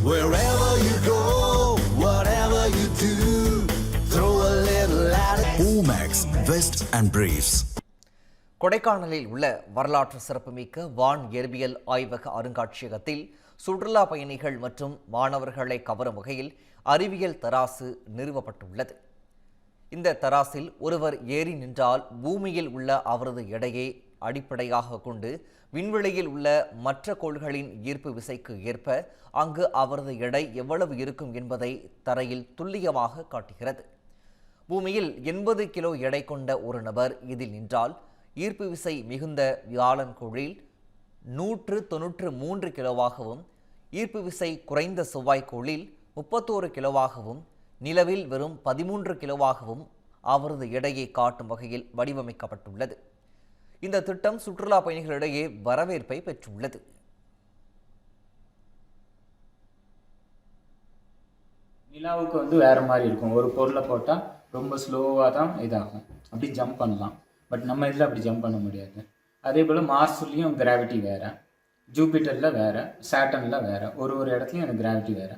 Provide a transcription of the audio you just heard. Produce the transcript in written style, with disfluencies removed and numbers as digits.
Wherever you go, whatever you do, throw a little at it. Omax, Vest and Briefs. கொடைக்கானலில் உள்ள வரலாற்று சிறப்புமிக்க வான் இயற்பியல் ஆய்வக அருங்காட்சியகத்தில் சுற்றுலா பயணிகள் மற்றும் மாணவர்களை கவரும் வகையில் அறிவியல் தராசு நிறுவப்பட்டுள்ளது. இந்த தராசில் ஒருவர் ஏறி நின்றால் பூமியில் உள்ள அவரது எடையை அடிப்படையாக கொண்டு விண்வெளியில் உள்ள மற்ற கோள்களின் ஈர்ப்பு விசைக்கு ஏற்ப அங்கு அவரது எடை எவ்வளவு இருக்கும் என்பதை தரையில் துல்லியமாக காட்டுகிறது. பூமியில் 80 கிலோ எடை கொண்ட ஒரு நபர் இதில் நின்றால் ஈர்ப்பு விசை மிகுந்த வியாழன் கோளில் 193 கிலோவாகவும், ஈர்ப்பு விசை குறைந்த செவ்வாய் கோளில் 31 கிலோவாகவும், நிலவில் வெறும் 13 கிலோவாகவும் அவரது எடையை காட்டும் வகையில் வடிவமைக்கப்பட்டுள்ளது. இந்த திட்டம் சுற்றுலா பயணிகளிடையே வரவேற்பை பெற்றுள்ளது. நிலாவுக்கு வேற மாதிரி இருக்கும். ஒரு பொருளை போட்டால் ரொம்ப ஸ்லோவாக தான் இதாகும், அப்படி ஜம்ப் பண்ணலாம். பட் நம்ம இதில் அப்படி ஜம்ப் பண்ண முடியாது. அதே போல் மார்ஸ்லேயும் கிராவிட்டி வேறு, ஜூபிட்டரில் வேறு, சேட்டனில் வேறு, ஒரு இடத்துலையும் எனக்கு கிராவிட்டி வேறு.